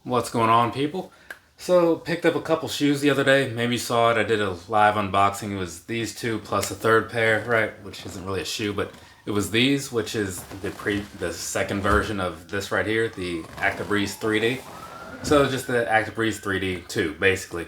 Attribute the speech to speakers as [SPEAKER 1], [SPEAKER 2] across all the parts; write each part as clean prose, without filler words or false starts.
[SPEAKER 1] What's going on, people? So, picked up a couple shoes the other day. Maybe you saw it. I did a live unboxing. It was these two plus a third pair, right? Which isn't really a shoe, but it was these, which is the second version of this right here, the Actibreeze 3D. So, just the Actibreeze 3D 2, basically.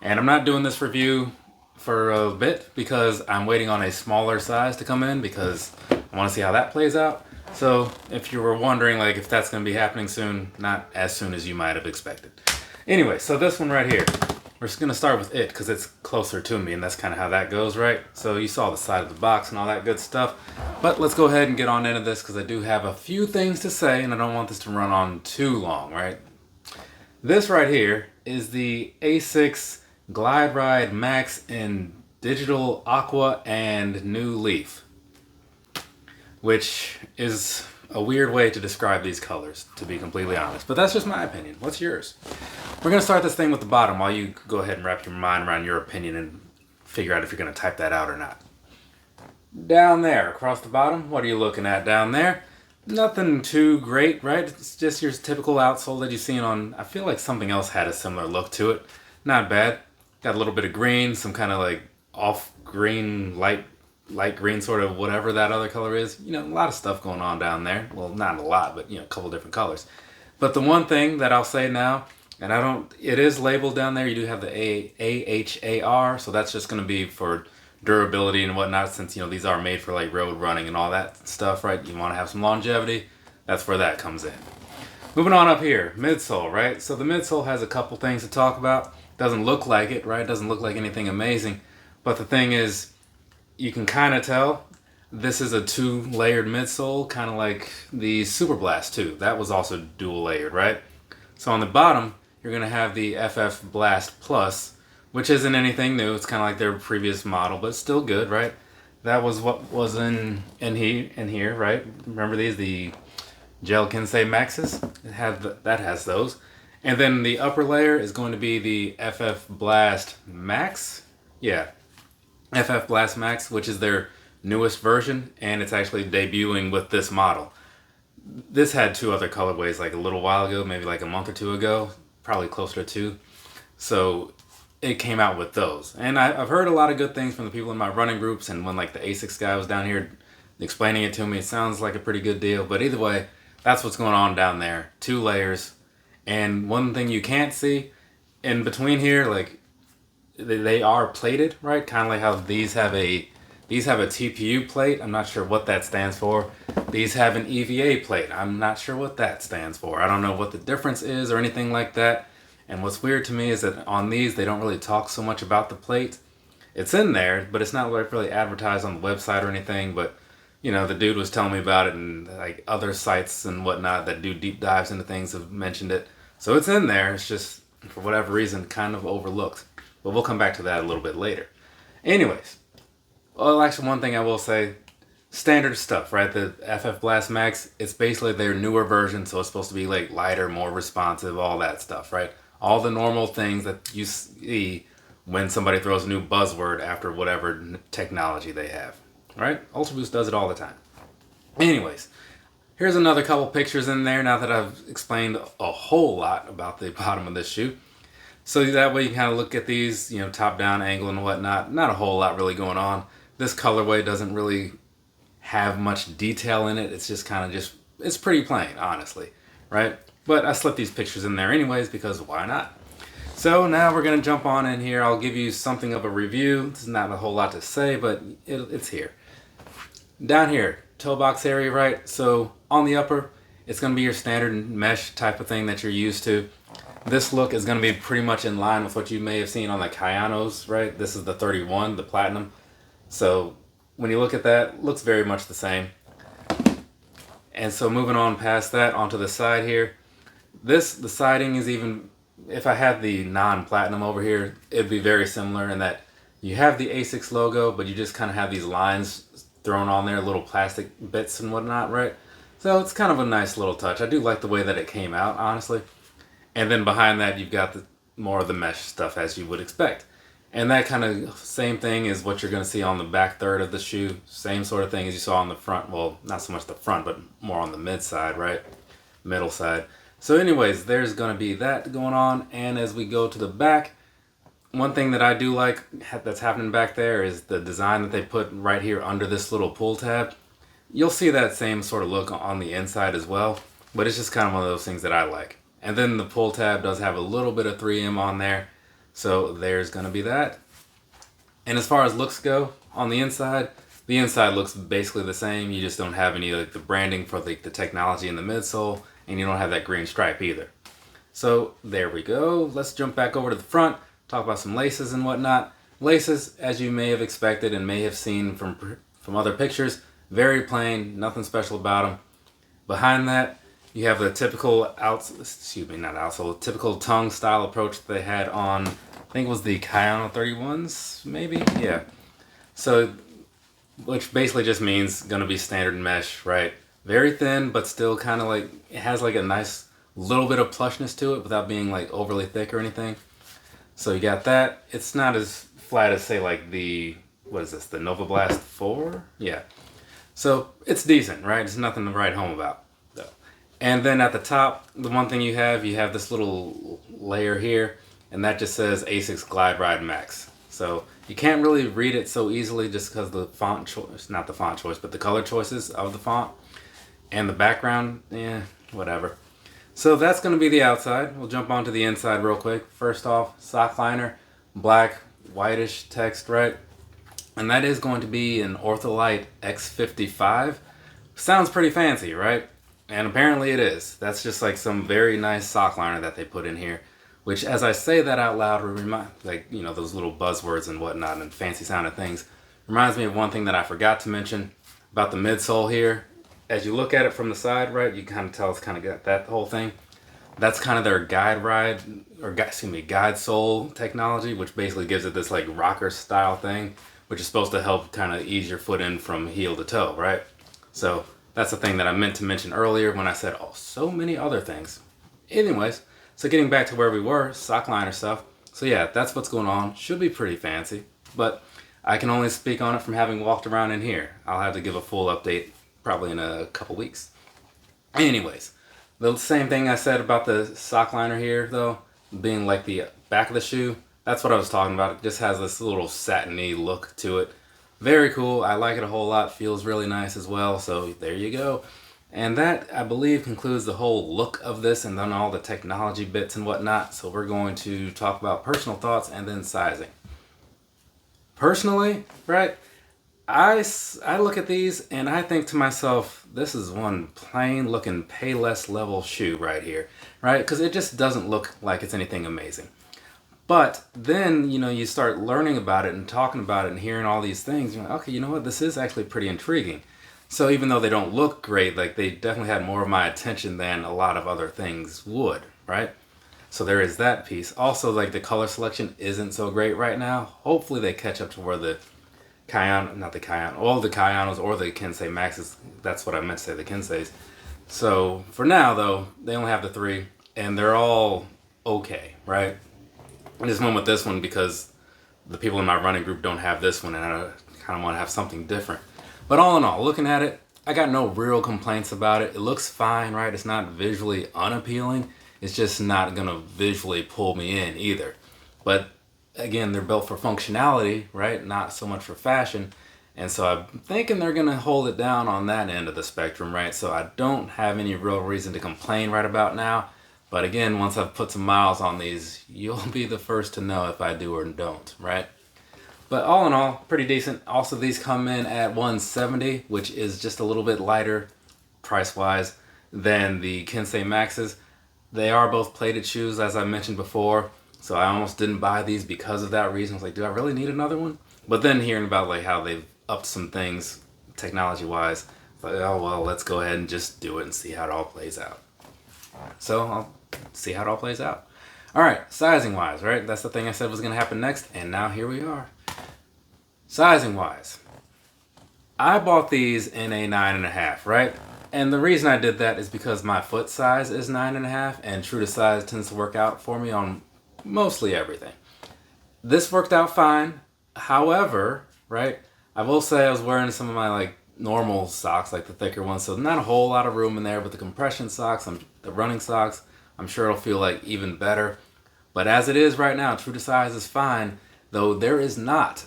[SPEAKER 1] And I'm not doing this review for a bit because I'm waiting on a smaller size to come in because I want to see how that plays out. So if you were wondering like if that's going to be happening soon, not as soon as you might have expected. Anyway, so this one right here, we're just going to start with it because it's closer to me and that's kind of how that goes, right? So you saw the side of the box and all that good stuff. But let's go ahead and get on into this because I do have a few things to say and I don't want this to run on too long, right? This right here is the Asics Glideride Max in Digital Aqua and New Leaf, which is a weird way to describe these colors, to be completely honest. But that's just my opinion. What's yours? We're going to start this thing with the bottom while you go ahead and wrap your mind around your opinion and figure out if you're going to type that out or not. Down there, across the bottom, what are you looking at down there? Nothing too great, right? It's just your typical outsole that you've seen on, I feel like something else had a similar look to it. Not bad. Got a little bit of green, some kind of like off green, light green sort of whatever that other color is. You know, a lot of stuff going on down there. Well, not a lot, but you know, a couple different colors. But the one thing that I'll say now, and it is labeled down there, you do have the AHAR, so that's just going to be for durability and whatnot, since, you know, these are made for like road running and all that stuff, right? You want to have some longevity, that's where that comes in. Moving on up here, midsole, right? So the midsole has a couple things to talk about. Doesn't look like it, right? Doesn't look like anything amazing. But the thing is, you can kind of tell this is a 2-layered midsole, kind of like the Super Blast 2. That was also dual layered, right? So on the bottom, you're going to have the FF Blast Plus, which isn't anything new. It's kind of like their previous model, but still good, right? That was what was in here, right? Remember these, the Gel Kinsei Maxes? That has those. And then the upper layer is going to be the FF Blast Max. Yeah, FF Blast Max, which is their newest version, and it's actually debuting with this model. This had 2 other colorways like a little while ago, maybe like a month or 2 ago, probably closer to 2. So it came out with those. And I've heard a lot of good things from the people in my running groups, and when like the Asics guy was down here explaining it to me, it sounds like a pretty good deal. But either way, that's what's going on down there. 2 layers. And one thing you can't see in between here, like they are plated, right? Kind of like how these have a TPU plate. I'm not sure what that stands for. These have an EVA plate. I'm not sure what that stands for. I don't know what the difference is or anything like that. And what's weird to me is that on these, they don't really talk so much about the plate. It's in there, but it's not like really advertised on the website or anything. But you know, the dude was telling me about it, and like other sites and whatnot that do deep dives into things have mentioned it. So it's in there. It's just, for whatever reason, kind of overlooked. But we'll come back to that a little bit later. Anyways, well, actually, one thing I will say, standard stuff, right? The FF Blast Max, it's basically their newer version, so it's supposed to be like lighter, more responsive, all that stuff, right? All the normal things that you see when somebody throws a new buzzword after whatever technology they have, right? Ultra Boost does it all the time. Anyways, here's another couple pictures in there now that I've explained a whole lot about the bottom of this shoe. So that way you can kind of look at these, you know, top-down angle and whatnot. Not a whole lot really going on. This colorway doesn't really have much detail in it. It's just kind of it's pretty plain, honestly, right? But I slipped these pictures in there anyways because why not? So now we're going to jump on in here. I'll give you something of a review. There's not a whole lot to say, but it's here. Down here, toe box area, right? So on the upper, it's going to be your standard mesh type of thing that you're used to. This look is going to be pretty much in line with what you may have seen on the Kayanos, right? This is the 31, the platinum. So when you look at that, it looks very much the same. And so moving on past that, onto the side here. The siding is even, if I had the non-platinum over here, it'd be very similar in that you have the Asics logo, but you just kind of have these lines thrown on there, little plastic bits and whatnot, right? So it's kind of a nice little touch. I do like the way that it came out, honestly. And then behind that, you've got more of the mesh stuff as you would expect. And that kind of same thing is what you're going to see on the back third of the shoe. Same sort of thing as you saw on the front. Well, not so much the front, but more on the mid side, right? Middle side. So anyways, there's going to be that going on. And as we go to the back, one thing that I do like that's happening back there is the design that they put right here under this little pull tab. You'll see that same sort of look on the inside as well, but it's just kind of one of those things that I like. And then the pull tab does have a little bit of 3M on there, so there's going to be that. And as far as looks go on the inside looks basically the same. You just don't have any like the branding for like the technology in the midsole, and you don't have that green stripe either. So there we go. Let's jump back over to the front, talk about some laces and whatnot. Laces, as you may have expected and may have seen from other pictures, very plain, nothing special about them. Behind that, you have the typical typical tongue style approach that they had on, I think it was the Kayano 31s, maybe? Yeah. So, which basically just means gonna be standard mesh, right? Very thin, but still kind of like, it has like a nice little bit of plushness to it without being like overly thick or anything. So you got that. It's not as flat as say like the, what is this, the Nova Blast 4? Yeah. So it's decent, right? It's nothing to write home about, though. And then at the top, the one thing you have this little layer here, and that just says Asics Glideride Max. So you can't really read it so easily just because the font choice, not the font choice, but the color choices of the font. And the background, whatever. So that's going to be the outside. We'll jump onto the inside real quick. First off, sock liner, black, whitish text, right? And that is going to be an Ortholite X55. Sounds pretty fancy, right? And apparently it is. That's just like some very nice sock liner that they put in here. Which, as I say that out loud, remind, like, you know, those little buzzwords and whatnot and fancy sounding things, reminds me of one thing that I forgot to mention about the midsole here. As you look at it from the side, right, you kind of tell it's kind of got that whole thing. That's kind of their guide sole technology, which basically gives it this like rocker style thing, which is supposed to help kind of ease your foot in from heel to toe, right? So that's the thing that I meant to mention earlier when I said, oh, so many other things. Anyways, so getting back to where we were, sock liner stuff. So yeah, that's what's going on. Should be pretty fancy, but I can only speak on it from having walked around in here. I'll have to give a full update probably in a couple weeks. Anyways, the same thing I said about the sock liner here, though, being like the back of the shoe. That's what I was talking about. It just has this little satiny look to it. Very cool. I like it a whole lot. Feels really nice as well. So there you go. And that, I believe, concludes the whole look of this and then all the technology bits and whatnot. So we're going to talk about personal thoughts and then sizing. Personally, right, I look at these and I think to myself, this is one plain looking Payless level shoe right here, right? Because it just doesn't look like it's anything amazing. But then, you know, you start learning about it and talking about it and hearing all these things. You're like, okay, you know what? This is actually pretty intriguing. So even though they don't look great, like they definitely had more of my attention than a lot of other things would, right? So there is that piece. Also, like the color selection isn't so great right now. Hopefully they catch up to where the all the Kayanos or the Kinsei Maxes, that's what I meant to say, the Kinseis. So for now though, they only have the 3 and they're all okay, right? I just went with this one because the people in my running group don't have this one and I kind of want to have something different. But all in all, looking at it, I got no real complaints about it. It looks fine, right? It's not visually unappealing. It's just not going to visually pull me in either. But again, they're built for functionality, right? Not so much for fashion. And so I'm thinking they're going to hold it down on that end of the spectrum, right? So I don't have any real reason to complain right about now. But again, once I've put some miles on these, you'll be the first to know if I do or don't, right? But all in all, pretty decent. Also, these come in at $170, which is just a little bit lighter price-wise than the Kinsei Maxes. They are both plated shoes, as I mentioned before. So I almost didn't buy these because of that reason. I was like, do I really need another one? But then hearing about like how they've upped some things technology-wise, like, oh well, let's go ahead and just do it and see how it all plays out. So I'll see how it all plays out. All right, sizing-wise, right? That's the thing I said was going to happen next, and now here we are. Sizing-wise, I bought these in a 9.5, right? And the reason I did that is because my foot size is 9.5, and true to size tends to work out for me on mostly everything. This worked out fine. However, right, I will say I was wearing some of my like normal socks, like the thicker ones, so not a whole lot of room in there, but the compression socks, the running socks, I'm sure it'll feel like even better. But as it is right now, true to size is fine, though there is not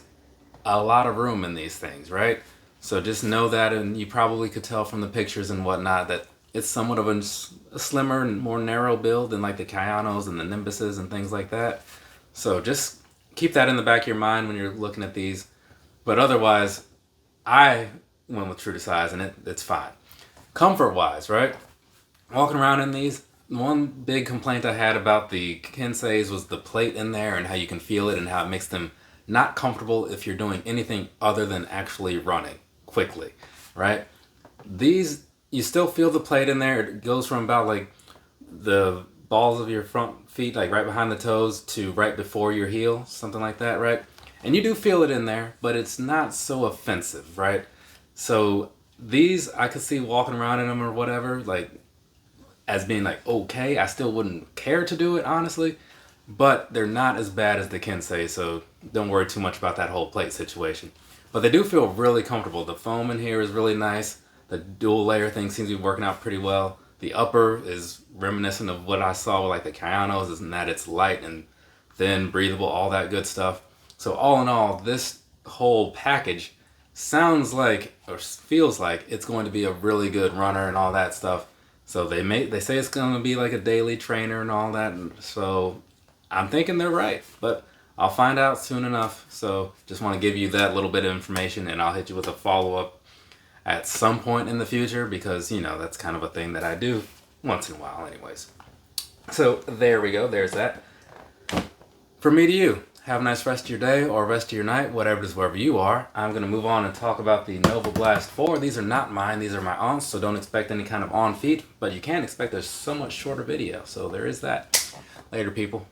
[SPEAKER 1] a lot of room in these things, right? So just know that, and you probably could tell from the pictures and whatnot that it's somewhat of a slimmer and more narrow build than like the Kayanos and the Nimbuses and things like that. So just keep that in the back of your mind when you're looking at these. But otherwise, I went with true to size, and it's fine. Comfort wise, right? Walking around in these, one big complaint I had about the Kinseis was the plate in there and how you can feel it and how it makes them not comfortable if you're doing anything other than actually running quickly, right? These, you still feel the plate in there. It goes from about like the balls of your front feet, like right behind the toes, to right before your heel, something like that, right? And you do feel it in there, but it's not so offensive, right? So these, I could see walking around in them or whatever, like as being like okay. I still wouldn't care to do it, honestly, but they're not as bad as the Kinsei, so don't worry too much about that whole plate situation. But they do feel really comfortable. The foam in here is really nice. The dual layer thing seems to be working out pretty well. The upper is reminiscent of what I saw with like the Kayanos, is in that it's light and thin, breathable, all that good stuff. So all in all, this whole package sounds like, or feels like, it's going to be a really good runner and all that stuff. So they say it's going to be like a daily trainer and all that. And so I'm thinking they're right, but I'll find out soon enough. So just want to give you that little bit of information, and I'll hit you with a follow-up at some point in the future, because, you know, that's kind of a thing that I do once in a while anyways. So there we go. There's that. From me to you. Have a nice rest of your day or rest of your night, whatever it is, wherever you are. I'm going to move on and talk about the Nova Blast 4. These are not mine. These are my aunt's, so don't expect any kind of on feet, but you can expect a somewhat shorter video. So there is that. Later, people.